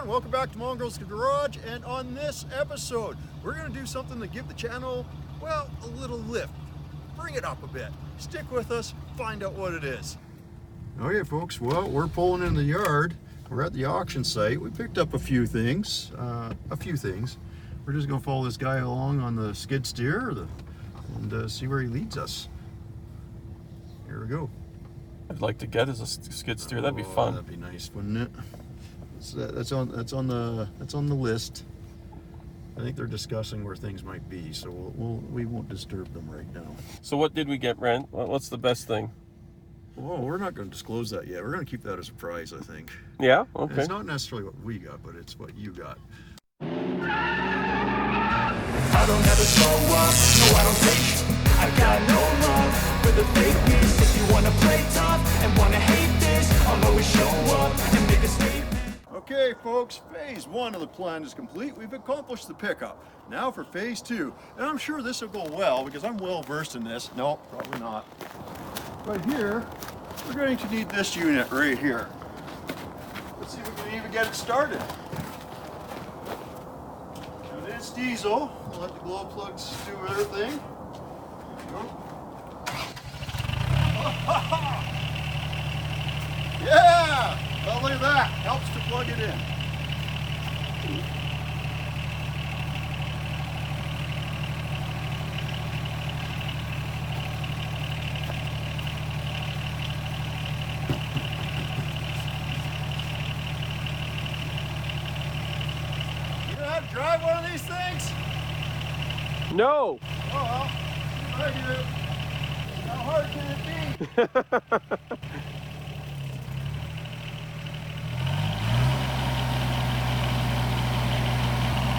everyone, welcome back to Mongrels Garage, and on this episode we're going to do something to give the channel, well, a little lift. Bring it up a bit. Stick with us, find out what it is. Okay folks, well, we're pulling in the yard. We're at the auction site. We picked up a few things. We're just going to follow this guy along on the skid steer and see where he leads us. Here we go. I'd like to get as a skid steer. That'd be fun. That'd be nice, wouldn't it? That's on the list. I think they're discussing where things might be, so we won't disturb them right now. So what did we get, Brent? What's the best thing? Oh, we're not going to disclose that yet. We're going to keep that as a surprise, I think. Yeah? Okay. It's not necessarily what we got, but it's what you got. I don't ever slow up, no I don't take. I got no love for the fakeness. If you wanna play tough and wanna hate this, I'll always show up and make a statement. Okay folks, phase one of the plan is complete. We've accomplished the pickup. Now for phase two, and I'm sure this will go well because I'm well versed in this. No, probably not. But here, we're going to need this unit right here. Let's see if we can even get it started. It's diesel. We'll let the glow plugs do their thing. Yeah! Well, look at that. Helps to plug it in. You know how to drive one of these things? No! Oh well, I do. How hard can it be?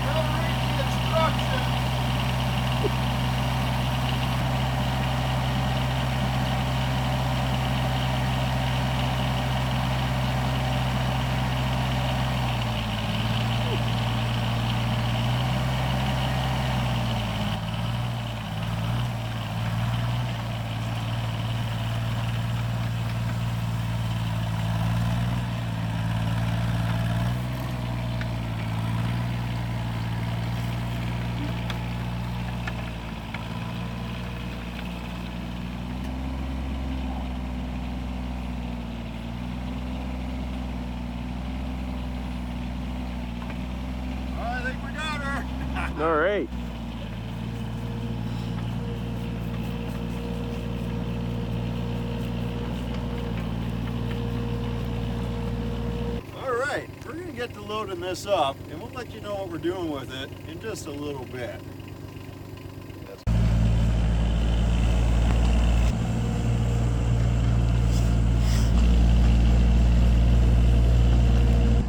Never read the instructions. I think we got her. All right. All right, we're going to get to loading this up, and we'll let you know what we're doing with it in just a little bit.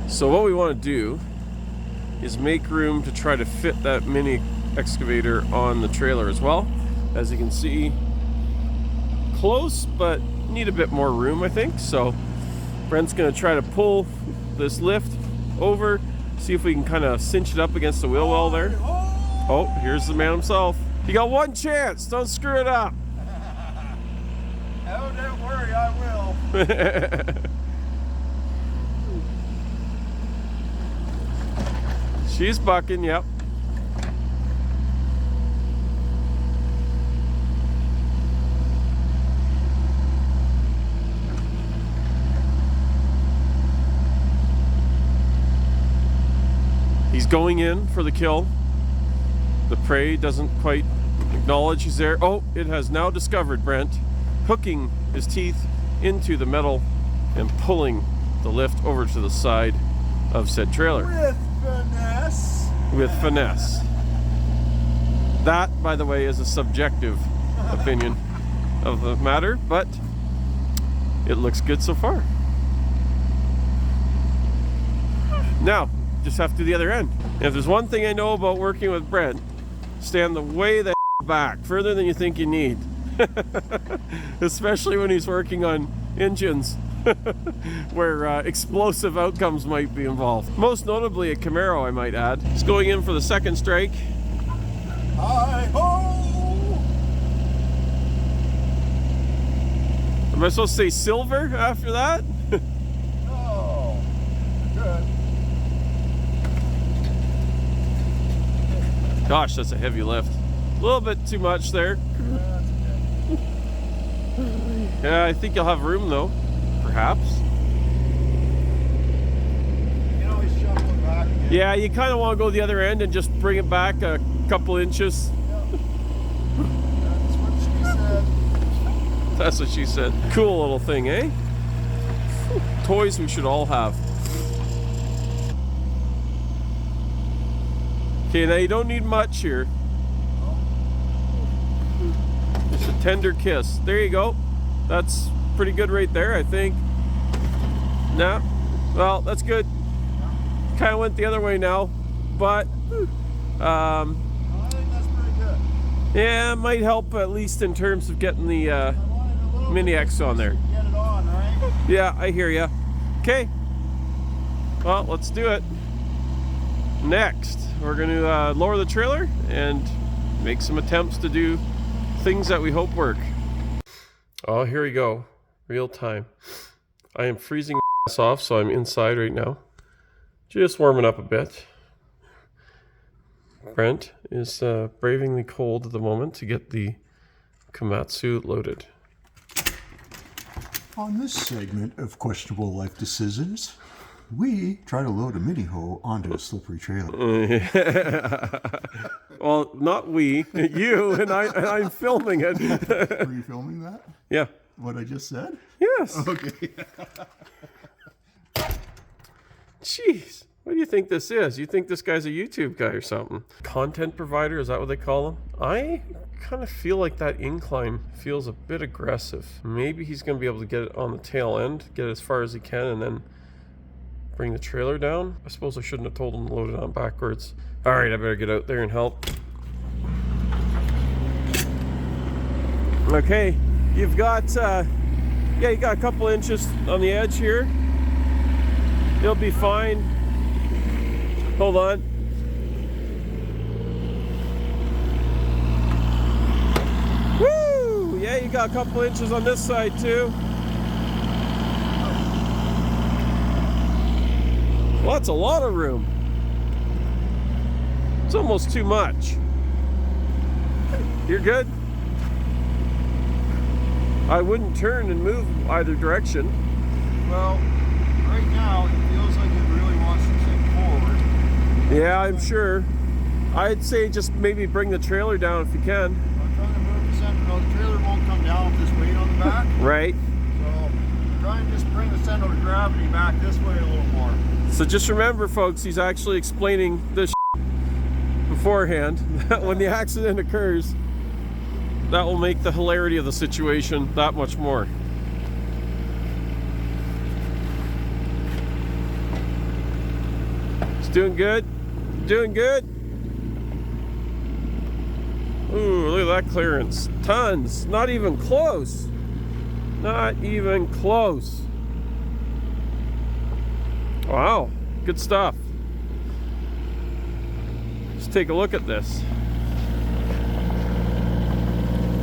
So what we want to do is make room to try to fit that mini excavator on the trailer as well. As you can see, close, but need a bit more room, I think. So Brent's going to try to pull this lift over, see if we can kind of cinch it up against the wheel well there. Oh, here's the man himself. You got one chance, don't screw it up. Oh, don't worry, I will. She's bucking, yep. He's going in for the kill. The prey doesn't quite acknowledge he's there. Oh, it has now discovered Brent, hooking his teeth into the metal and pulling the lift over to the side of said trailer. With finesse. That, by the way, is a subjective opinion of the matter, but it looks good so far. Now, just have to do the other end. And if there's one thing I know about working with Brent, stand the way the back, further than you think you need. Especially when he's working on engines where explosive outcomes might be involved. Most notably a Camaro, I might add. It's going in for the second strike. Hi-ho! Am I supposed to say silver after that? No. Good. Gosh, that's a heavy lift. A little bit too much there. That's okay. Yeah, I think you'll have room though, perhaps. You can always shuffle it back again. Yeah, you kind of want to go the other end and just bring it back a couple inches. That's what she said. That's what she said. Cool little thing, eh? Toys we should all have. Okay, now you don't need much here. Just a tender kiss. There you go. That's pretty good right there, I think. No, well, that's good. Kind of went the other way now, but I think that's pretty good. yeah, it might help at least in terms of getting the I wanted a little Mini bit X on there. to get it on, right? Yeah, I hear ya. Okay. Well, let's do it. Next, we're going to lower the trailer and make some attempts to do things that we hope work. Oh, here we go. Real time. I am freezing my ass off, so I'm inside right now. Just warming up a bit. Brent is braving the cold at the moment to get the Komatsu loaded. On this segment of Questionable Life Decisions, we try to load a mini hoe onto a slippery trailer. Well, not we, you, and I'm filming it. Were you filming that? Yeah. What I just said? Yes. Okay. Jeez. What do you think this is? You think this guy's a YouTube guy or something? Content provider, is that what they call him? I kind of feel like that incline feels a bit aggressive. Maybe he's going to be able to get it on the tail end, get it as far as he can, and then bring the trailer down. I suppose I shouldn't have told him to load it on backwards. All right, I better get out there and help. Okay, you've got, you got a couple inches on the edge here. You'll be fine. Hold on. Woo! Yeah, you got a couple inches on this side too. Well, that's a lot of room. It's almost too much. You're good? I wouldn't turn and move either direction. Well, right now it feels like it really wants to sink forward. Yeah, I'm sure. I'd say just maybe bring the trailer down if you can. I'm trying to move the center. No, the trailer won't come down with this weight on the back. Right. So try and just bring the center of gravity back this way a little more. So just remember, folks, he's actually explaining this beforehand. That when the accident occurs, that will make the hilarity of the situation that much more. It's doing good. Doing good. Ooh, look at that clearance. Tons. Not even close. Not even close. Wow. Good stuff. Let's take a look at this.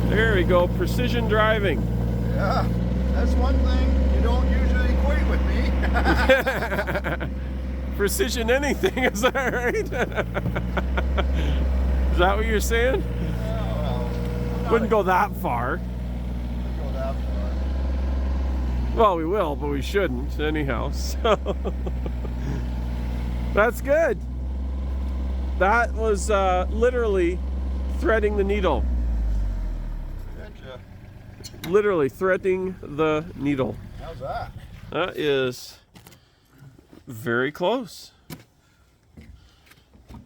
There we go. Precision driving. Yeah, that's one thing you don't usually equate with me. Precision anything, is that right? Is that what you're saying? Yeah, well, Wouldn't go that far. wouldn't go that far. Well, we will, but we shouldn't anyhow. So that's good. That was literally threading the needle. Gotcha. Literally threading the needle. How's that? That is very close.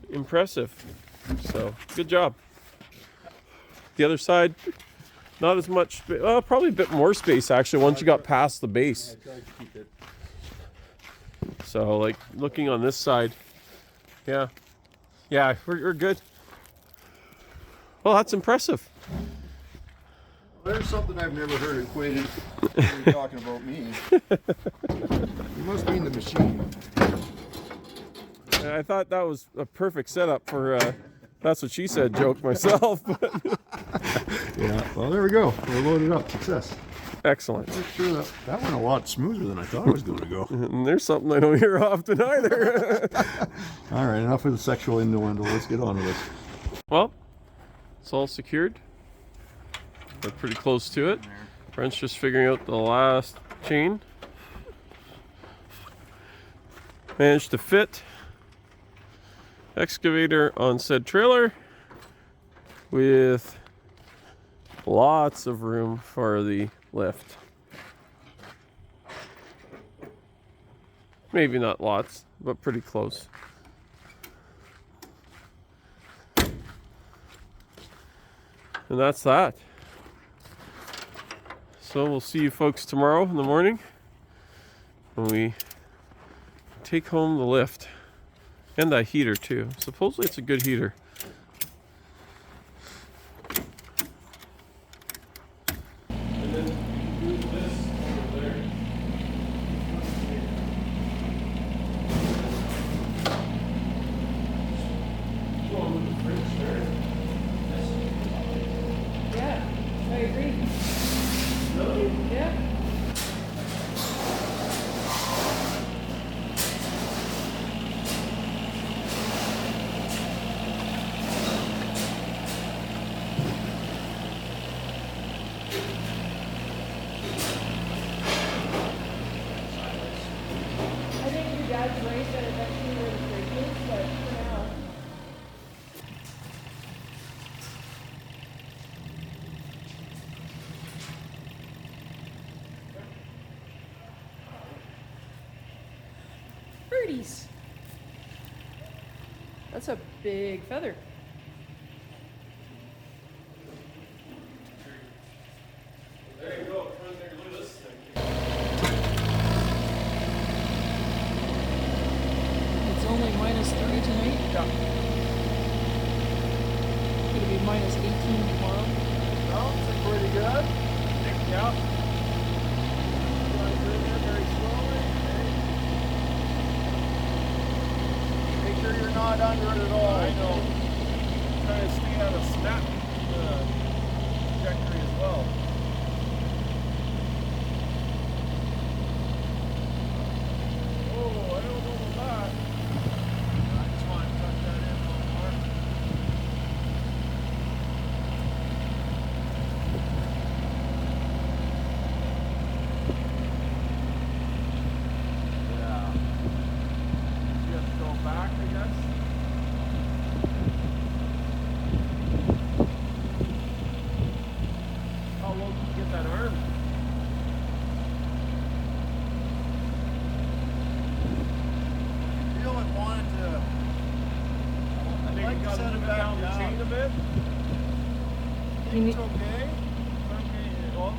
Impressive. So, good job. The other side, not as much, well, probably a bit more space actually once you got past the base. I tried to keep it. So, like, looking on this side, yeah, we're good. Well, that's impressive. There's something I've never heard equated when you're talking about me. You must mean the machine. I thought that was a perfect setup for that's what she said joke myself. Yeah, well, there we go. We're loaded up. Success. Excellent. Sure, that went a lot smoother than I thought it was going to go. And there's something I don't hear often either. All right, enough of the sexual innuendo. Let's get on with this. Well, it's all secured. We're pretty close to it. Brent's just figuring out the last chain. Managed to fit excavator on said trailer with lots of room for the lift. Maybe not lots, but pretty close. And that's that. So we'll see you folks tomorrow in the morning when we take home the lift and that heater too. Supposedly it's a good heater. And then we can do this over there. Go on with the fridge there. Yeah, I agree. Really? Yeah. I think your dad's right that eventually where the fridge is, but for now. Birdies. That's a big feather. There you go. Come and take a look at this thing. It's only -3 tonight. Yeah. It's gonna be -18 tomorrow. Sounds pretty good. Yeah. Very slowly. Make sure you're not under it at all. I know. Trying to stay out of snap trajectory as well. Oh, I don't know about that. I just want to tuck that in a little more. Yeah. You have to go back, I guess. How low can you get that arm? Feel it wanted to. I think like you to got set to it move it back down the down. chain a bit. You need- It's okay. Okay, well,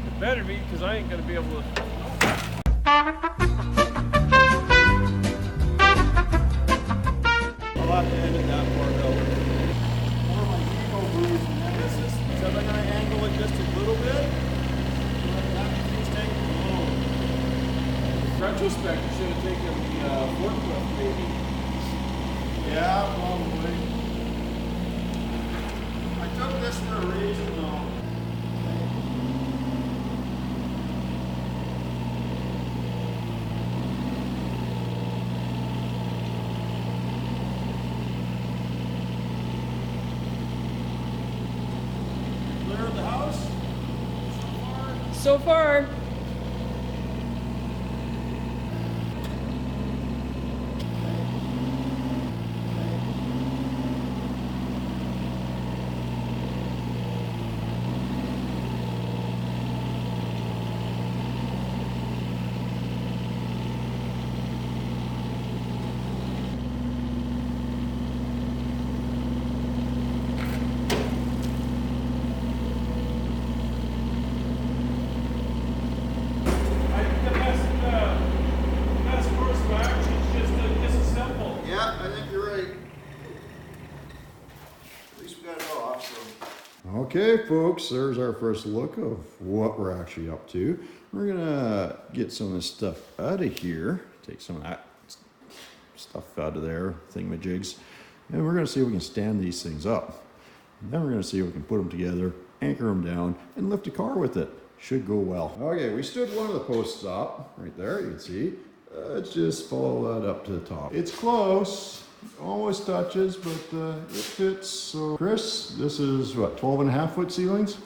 it better be because I ain't gonna be able to. I'll have to edit that part out. Or my ego bruise and then this is. So I'm gonna angle it just a little bit. That means take it low. Retrospect, you should have taken the forklift, maybe. Yeah, probably. I took this for a reason though. Cleared the house so far. So far. I think the best course of action is just to disassemble. Yeah, I think you're right. At least we got it off, so. Okay, folks, there's our first look of what we're actually up to. We're gonna get some of this stuff out of here, take some of that stuff out of there, thingamajigs, and we're gonna see if we can stand these things up. And then we're gonna see if we can put them together, anchor them down, and lift a car with it. Should go well. Okay, we stood one of the posts up, right there, you can see. Let's just follow that up to the top. It's close. almost touches, but it fits. So Chris, this is what, 12.5-foot ceilings?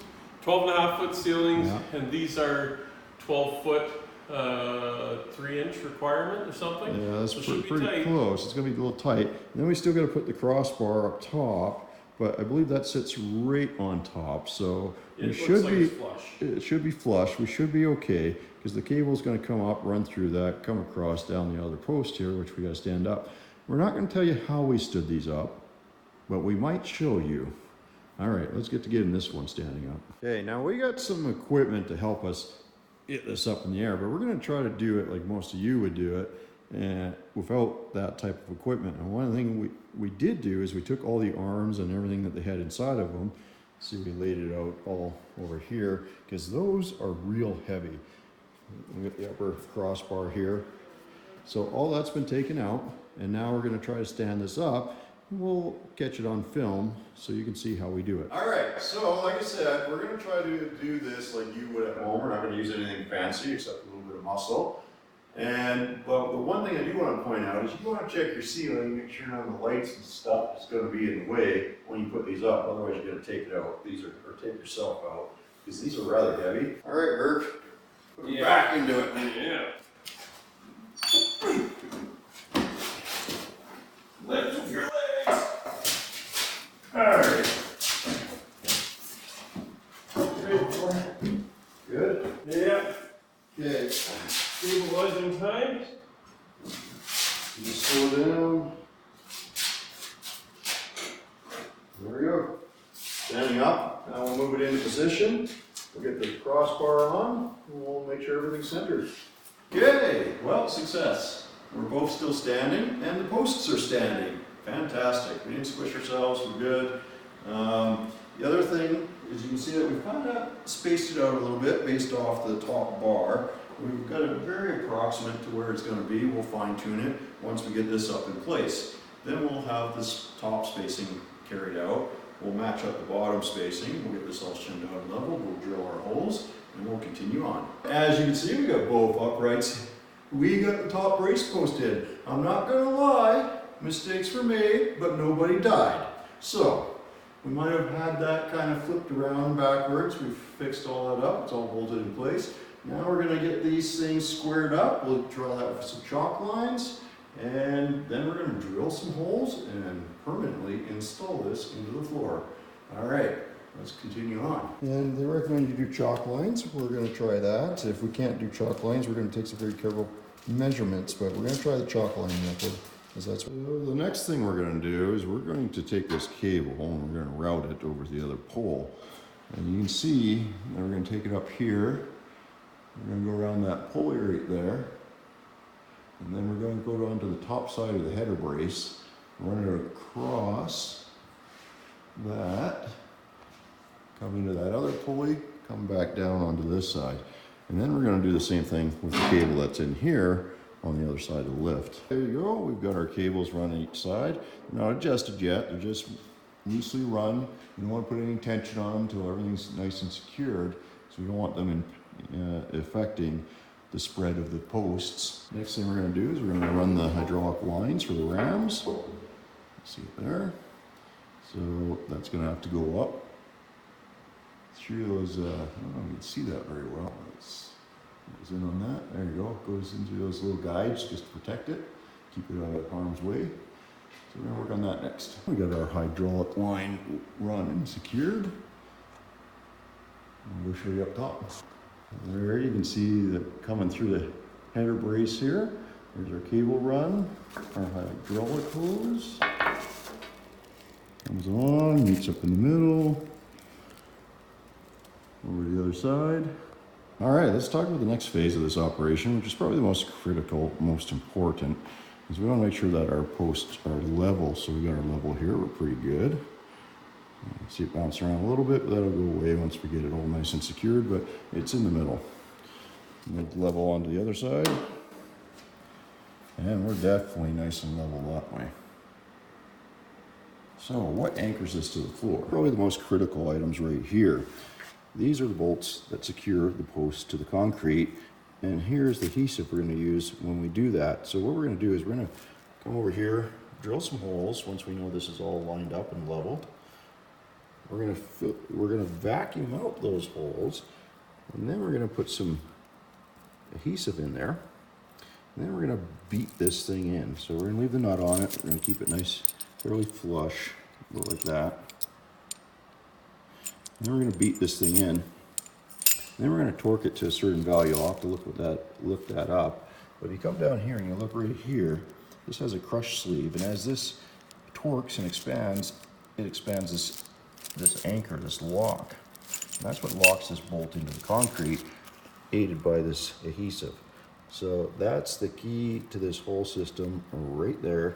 12.5-foot ceilings, Yeah. and these are 12-foot 3-inch requirement or something. Yeah, that's So it should be pretty tight. close. It's gonna be a little tight. And then we still gotta put the crossbar up top, but I believe that sits right on top. So It we looks should like be, it's flush. it should be flush. We should be okay, because the cable's gonna come up, run through that, come across down the other post here, which we gotta stand up. We're not gonna tell you how we stood these up, but we might show you. All right, let's get to getting this one standing up. Okay, now we got some equipment to help us get this up in the air, but we're gonna try to do it like most of you would do it, and without that type of equipment. And one of the things we did do is we took all the arms and everything that they had inside of them. See, we laid it out all over here, because those are real heavy. We got the upper crossbar here. So all that's been taken out, and now we're gonna try to stand this up. We'll catch it on film so you can see how we do it. All right, so like I said, we're gonna try to do this like you would at home. We're not gonna use anything fancy except a little bit of muscle. But the one thing I do want to point out is you want to check your ceiling, make sure none of the lights and stuff is going to be in the way when you put these up. Otherwise, you're going to take it out. Or take yourself out, because these are rather heavy. All right, Irk, put it back into it. Yeah. Lift with your legs. All right. Good. Yeah. Okay. Stabilizing time. Just slow down. There we go. Standing up. Now we'll move it into position. We'll get the crossbar on, and we'll make sure everything's centered. Okay, well, success. We're both still standing, and the posts are standing. Fantastic. We didn't squish ourselves. We're good. The other thing is you can see that we've kind of spaced it out a little bit based off the top bar. We've got it very approximate to where it's going to be. We'll fine tune it once we get this up in place. Then we'll have this top spacing carried out. We'll match up the bottom spacing. We'll get this all shinned out and level. We'll drill our holes and we'll continue on. As you can see, we got both uprights. We got the top brace post in. I'm not going to lie, mistakes were made, but nobody died. So we might have had that kind of flipped around backwards. We've fixed all that up. It's all bolted in place. Now we're going to get these things squared up. We'll draw that with some chalk lines, and then we're going to drill some holes and permanently install this into the floor. All right, let's continue on. And they recommend you do chalk lines. We're going to try that. If we can't do chalk lines, we're going to take some very careful measurements, but we're going to try the chalk line method. So the next thing we're going to do is we're going to take this cable and we're going to route it over to the other pole. And you can see that we're going to take it up here. We're going to go around that pulley right there, and then we're going to go down to the top side of the header brace, run it across that, come into that other pulley, come back down onto this side. And then we're going to do the same thing with the cable that's in here on the other side of the lift. There you go, we've got our cables run each side. They're not adjusted yet, they're just loosely run. You don't want to put any tension on them until everything's nice and secured, so we don't want them affecting the spread of the posts. Next thing we're going to do is we're going to run the hydraulic lines for the rams. See it there. So that's going to have to go up through those, I don't know if you can see that very well. Goes in on that. There you go. It goes into those little guides just to protect it, keep it out of harm's way. So we're going to work on that next. We got our hydraulic line run and secured. And we'll show you up top. There you can see that coming through the header brace here. There's our cable run, our hydraulic hose. Comes on, meets up in the middle. Over to the other side. All right, let's talk about the next phase of this operation, which is probably the most critical, most important, is we want to make sure that our posts are level. So we got our level here, we're pretty good. See it bounce around a little bit, but that'll go away once we get it all nice and secured, but it's in the middle. And then level onto the other side. And we're definitely nice and level that way. So what anchors this to the floor? Probably the most critical items right here. These are the bolts that secure the post to the concrete, and here's the adhesive we're going to use when we do that. So what we're going to do is we're going to come over here drill some holes once we know this is all lined up and level. We're gonna vacuum out those holes, and then we're gonna put some adhesive in there. And then we're gonna beat this thing in. So we're gonna leave the nut on it. We're gonna keep it nice, fairly flush, go like that. And then we're gonna beat this thing in. And then we're gonna torque it to a certain value. I'll have to look that up. But if you come down here and you look right here, this has a crush sleeve, and as this torques and expands, it expands this anchor, this lock. And that's what locks this bolt into the concrete, aided by this adhesive. So that's the key to this whole system right there,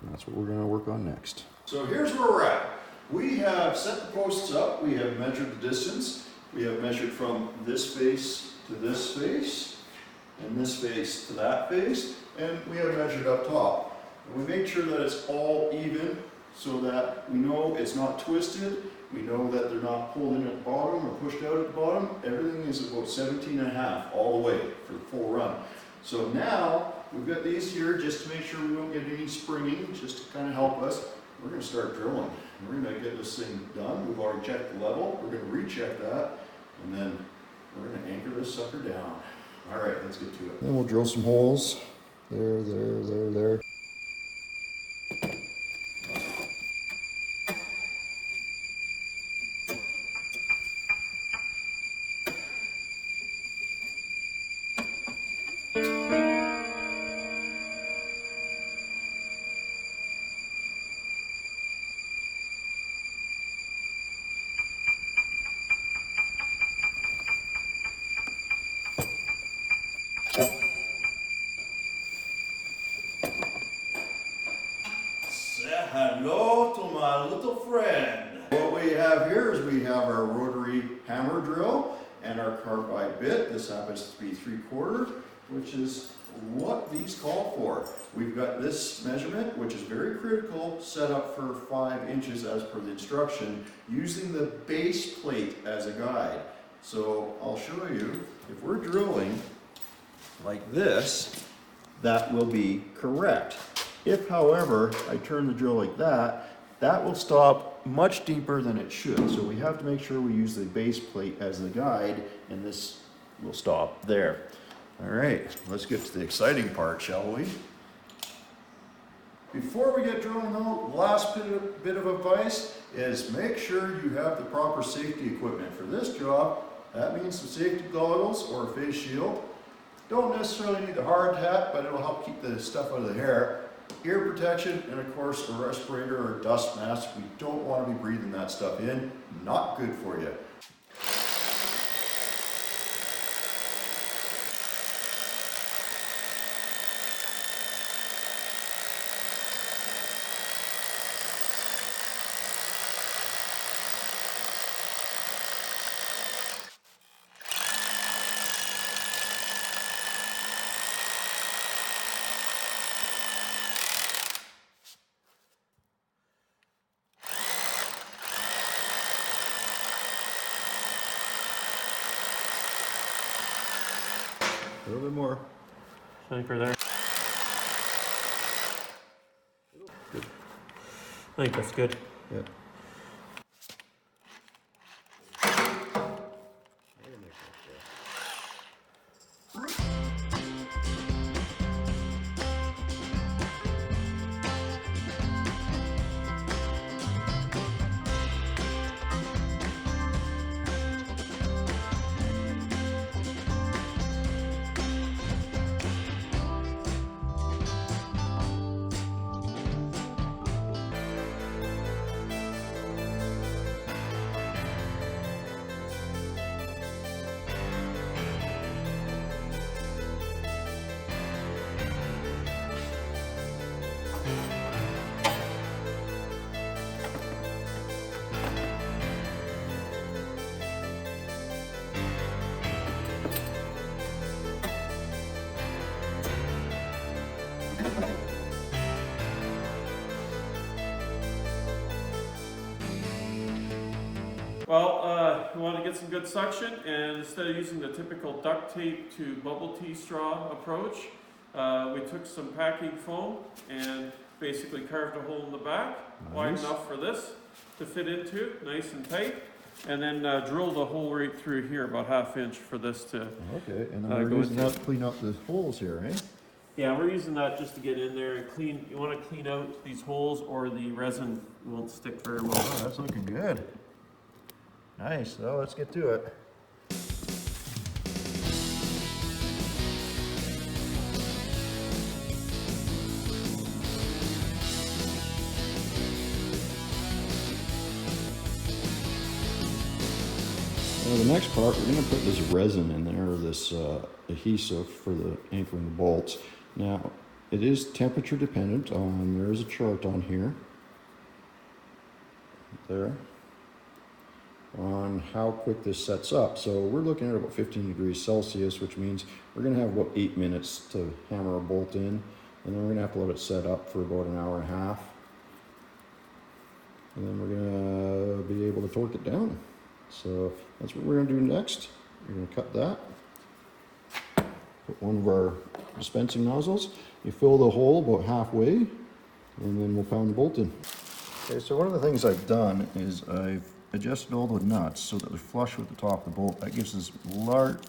and that's what we're going to work on next. So here's where we're at. We have set the posts up, we have measured the distance, we have measured from this face to this face, and this face to that face, and we have measured up top. And we made sure that it's all even so that we know it's not twisted, we know that they're not pulled in at the bottom or pushed out at the bottom. Everything is about 17.5 all the way for the full run. So now we've got these here just to make sure we don't get any springing, just to kind of help us. We're going to start drilling. We're going to get this thing done. We've already checked the level. We're going to recheck that, and then we're going to anchor this sucker down. All right, let's get to it. Then we'll drill some holes. There. Hello to my little friend. What we have here is we have our rotary hammer drill and our carbide bit. This happens to be 3/4, which is what these call for. We've got this measurement, which is very critical, set up for 5 inches as per the instruction, using the base plate as a guide. So I'll show you, if we're drilling like this, that will be correct. If, however, I turn the drill like that, that will stop much deeper than it should. So we have to make sure we use the base plate as the guide, and this will stop there. All right, let's get to the exciting part, shall we? Before we get drilling though, last bit of advice is make sure you have the proper safety equipment for this job. That means some safety goggles or a face shield. Don't necessarily need the hard hat, but it'll help keep the stuff out of the hair. Ear protection, and of course a respirator or dust mask. We don't want to be breathing that stuff in. Not good for you. A little bit more. Anchor there. Good. I think that's good. Yeah. Well, we want to get some good suction, and instead of using the typical duct tape to bubble tea straw approach, we took some packing foam and basically carved a hole in the back, wide enough for this to fit into, nice and tight. And then drilled a hole right through here, about 1/2 inch for this to Okay, and then we're using that to clean up the holes here, eh? Yeah, we're using that just to get in there and clean. You want to clean out these holes or the resin won't stick very well. Oh, that's looking good. Nice, so let's get to it. Well, the next part, we're going to put this resin in there, this adhesive for the anchoring the bolts. Now, it is temperature dependent. There is a chart on here, there, on how quick this sets up. So we're looking at about 15 degrees Celsius, which means we're going to have about 8 minutes to hammer a bolt in, and then we're going to have to let it set up for about 1.5 hours. And then we're going to be able to torque it down. So that's what we're going to do next. We're going to cut that, put one of our dispensing nozzles. You fill the hole about halfway, and then we'll pound the bolt in. Okay, so one of the things I've done is I've adjusted all the nuts so that they're flush with the top of the bolt. That gives us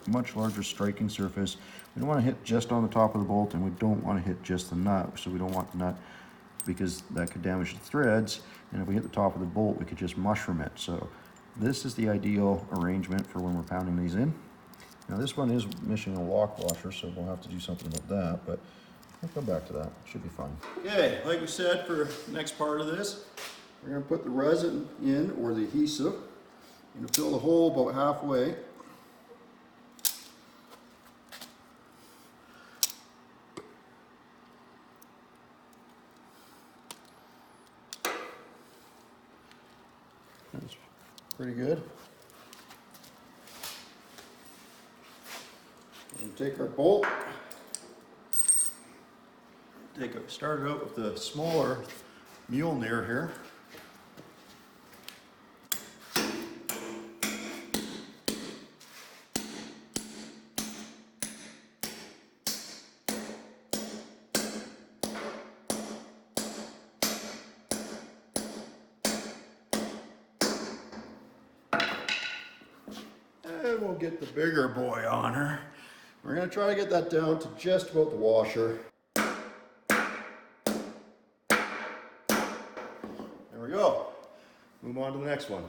much larger striking surface. We don't want to hit just on the top of the bolt, and we don't want to hit just the nut. So we don't want the nut, because that could damage the threads. And if we hit the top of the bolt, we could just mushroom it. So this is the ideal arrangement for when we're pounding these in. Now this one is missing a lock washer, so we'll have to do something about that, but I'll come back to that. Should be fine. Okay, like we said, for the next part of this, we're going to put the resin in, or the adhesive. We're going to fill the hole about halfway. That's pretty good. And take our bolt. Start out with the smaller mule near here. And we'll get the bigger boy on her. We're going to try to get that down to just about the washer. There we go. Move on to the next one.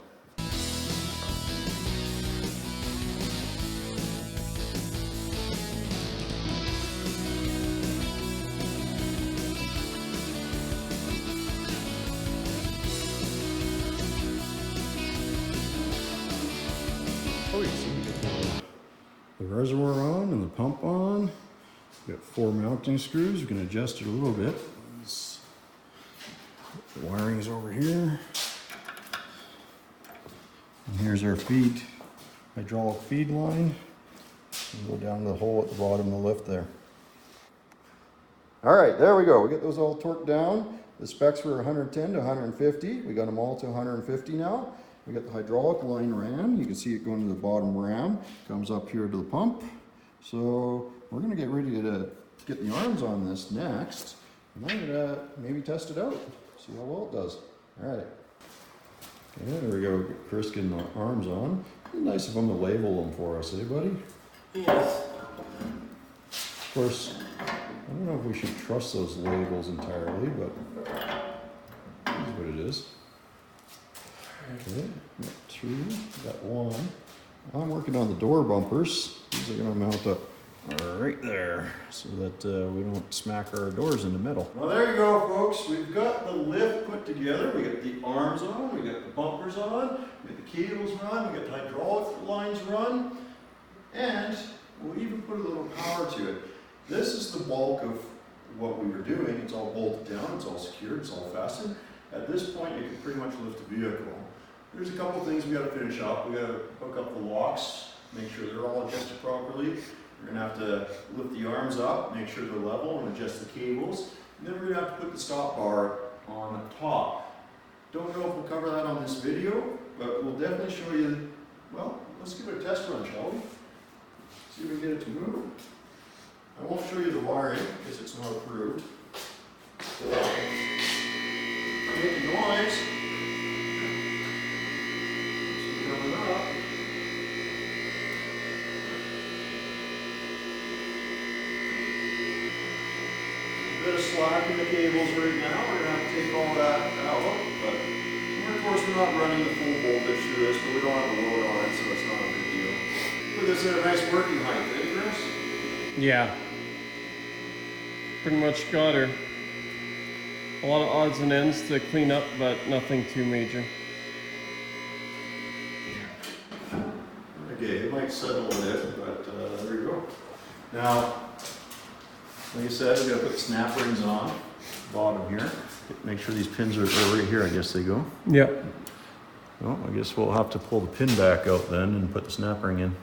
Oh, you see, we got the reservoir on and the pump on. We've got 4 mounting screws. We can adjust it a little bit. The wiring is over here. And here's our feed, hydraulic feed line. We'll go down to the hole at the bottom of the lift there. All right, there we go. We get those all torqued down. The specs were 110 to 150. We got them all to 150 now. We got the hydraulic line ran. You can see it going to the bottom ram. Comes up here to the pump. So we're going to get ready to get the arms on this next. And I'm going to maybe test it out. See how well it does. All right. Okay, there we go. Chris getting the arms on. It'd be nice of them to label them for us, eh, buddy? Yes. Of course, I don't know if we should trust those labels entirely, but here's what it is. Okay, got 2, got 1. I'm working on the door bumpers. These are going to mount up right there so that we don't smack our doors in the middle. Well, there you go, folks. We've got the lift put together. We got the arms on, we got the bumpers on, we got the cables run, we got the hydraulic lines run, and we'll even put a little power to it. This is the bulk of what we were doing. It's all bolted down, it's all secured, it's all fastened. At this point, you can pretty much lift the vehicle. There's a couple things we got to finish up. We got to hook up the locks, make sure they're all adjusted properly. We're going to have to lift the arms up, make sure they're level, and adjust the cables. And then we're going to have to put the stop bar on the top. Don't know if we'll cover that on this video, but we'll definitely show you. Well, let's give it a test run, shall we? See if we can get it to move. I won't show you the wiring because it's not approved. noise. It's coming up. A bit of slack in the cables right now. We're gonna have to take all that out, but of course we're not running the full voltage through this, but we don't have a load on it, so it's not a big deal. Look, this is a nice working height, eh, Chris? Yeah. Pretty much got her. A lot of odds and ends to clean up, but nothing too major. Okay, it might settle a bit, but there you go. Now, like I said, we're gonna put the snap rings on, bottom here. Make sure these pins are right here, I guess they go. Yep. Well, I guess we'll have to pull the pin back out then and put the snap ring in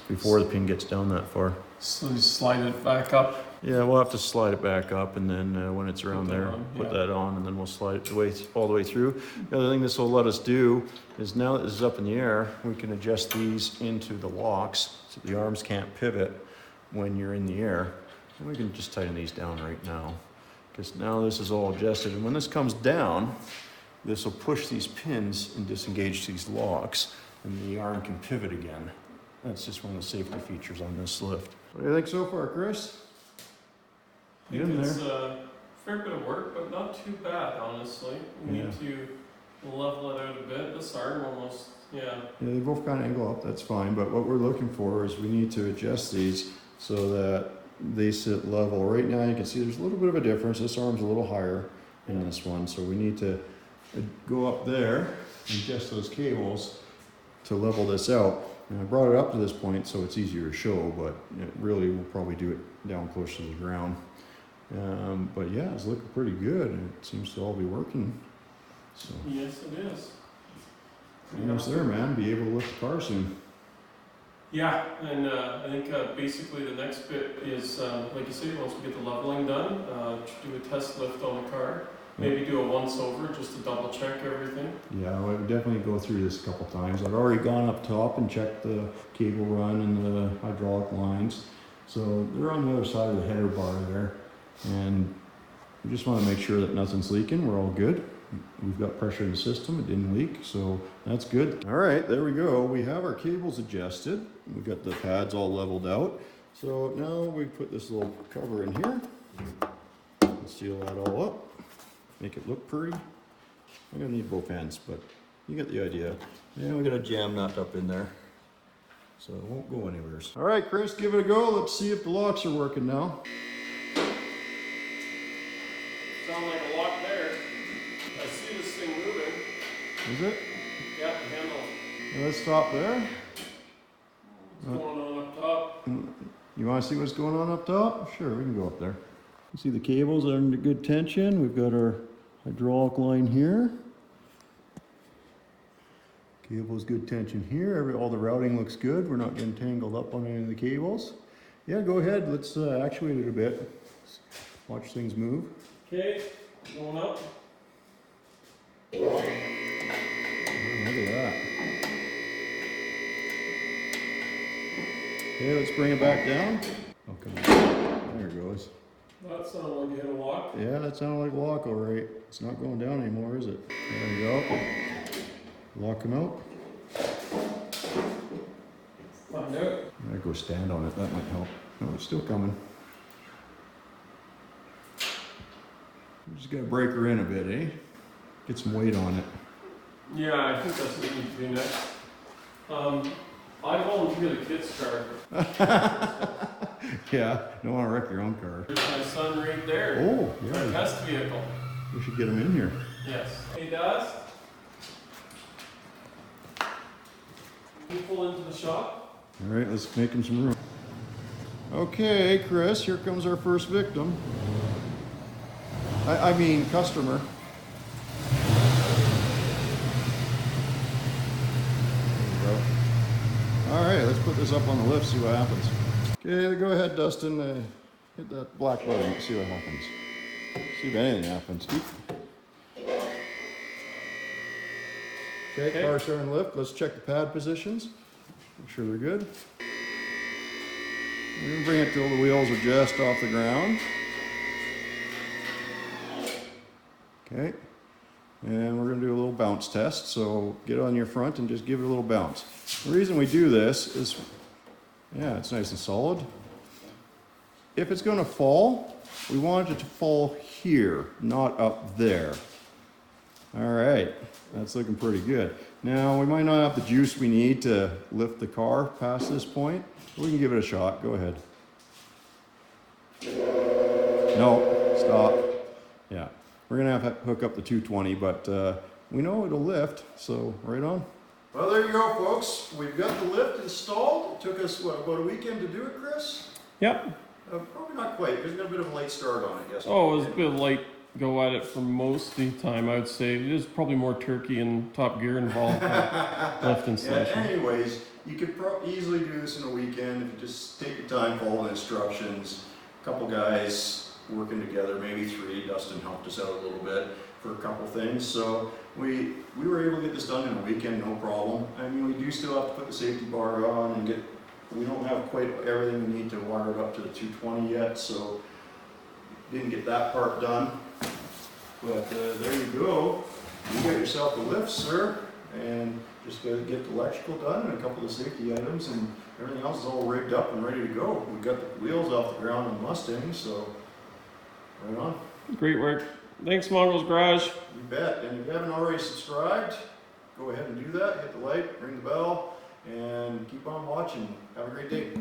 before the pin gets down that far. So you slide it back up. Yeah, we'll have to slide it back up, and then when it's around there, put yeah. that on, and then we'll slide it all the way through. The other thing this will let us do is now that this is up in the air, we can adjust these into the locks so the arms can't pivot when you're in the air. And we can just tighten these down right now, because now this is all adjusted. And when this comes down, this will push these pins and disengage these locks, and the arm can pivot again. That's just one of the safety features on this lift. What do you think so far, Chris? I think it's a fair bit of work, but not too bad, honestly. We need to level it out a bit. This arm almost, yeah. Yeah, they both kind of angle up, that's fine, but what we're looking for is we need to adjust these so that they sit level. Right now you can see there's a little bit of a difference. This arm's a little higher than this one, so we need to go up there and adjust those cables to level this out. And I brought it up to this point so it's easier to show, but it really we'll probably do it down close to the ground. But yeah, it's looking pretty good, and it seems to all be working. So yes, it is. almost there, man. Be able to lift the car soon. Yeah, and I think basically the next bit is, like you say, once we get the leveling done, do a test lift on the car. Maybe do a once over just to double check everything. Yeah, I would definitely go through this a couple times. I've already gone up top and checked the cable run and the hydraulic lines. So they're on the other side of the header bar there. And we just want to make sure that nothing's leaking. We're all good. We've got pressure in the system. It didn't leak, so that's good. All right, there we go. We have our cables adjusted. We've got the pads all leveled out. So now we put this little cover in here and seal that all up. Make it look pretty. I'm gonna need both ends, but you get the idea. And we're gonna jam that up in there so it won't go anywhere. All right, Chris, give it a go. Let's see if the locks are working now. Sound like a lock there. I see this thing moving. Is it? Yeah, the handle. Let's stop there. What's going on up top? You want to see what's going on up top? Sure, we can go up there. You see the cables are under good tension. We've got our hydraulic line here. Cable's good tension here. All the routing looks good. We're not getting tangled up on any of the cables. Yeah, go ahead. Let's actuate it a bit. Watch things move. Okay, going up. Oh, look at that. Okay, let's bring it back down. Okay, there it goes. That sounded like you hit a lock. Yeah, that sounded like a lock, all right. It's not going down anymore, is it? There you go. Lock them out. Find out. I'll go stand on it, that might help. No, it's still coming. We're just gonna break her in a bit, eh? Get some weight on it. Yeah, I think that's what we need to do next. I volunteer the kids' car. Yeah, don't want to wreck your own car. There's my son right there. Oh, yeah. Our test vehicle. We should get him in here. Yes. Hey, Dust. Can you pull into the shop? All right, let's make him some room. Okay, Chris, here comes our first victim. I mean, customer. There we go. All right, let's put this up on the lift, see what happens. Okay, go ahead, Dustin. Hit that black button, see what happens. See if anything happens. Okay, car starting to lift. Let's check the pad positions. Make sure they're good. We're gonna bring it till the wheels are just off the ground. Okay, and we're going to do a little bounce test. So get on your front and just give it a little bounce. The reason we do this is, yeah, it's nice and solid. If it's going to fall, we want it to fall here, not up there. All right, that's looking pretty good. Now, we might not have the juice we need to lift the car past this point. We can give it a shot. Go ahead. No, stop. Yeah, we're gonna have to hook up the 220, but we know it'll lift, so right on. Well, there you go, folks. We've got the lift installed. It took us, what, about a weekend to do it, Chris? Yep. Probably not quite. There's got a bit of a late start on it, yes. Oh, it was a bit light go at it for most of the time, I would say. There's probably more turkey and top gear involved in lift installation. Yeah, anyways, you could easily do this in a weekend if you just take your time, follow the instructions. A couple guys working together, maybe 3. Dustin helped us out a little bit for a couple things. So we were able to get this done in a weekend, no problem. I mean, we do still have to put the safety bar on and we don't have quite everything we need to wire it up to the 220 yet, so didn't get that part done. But there you go. You got yourself a lift, sir, and just got to get the electrical done and a couple of safety items, and everything else is all rigged up and ready to go. We got the wheels off the ground on the Mustang, so right on. Great work. Thanks, Mongrels Garage. You bet. And if you haven't already subscribed, go ahead and do that. Hit the like, ring the bell, and keep on watching. Have a great day.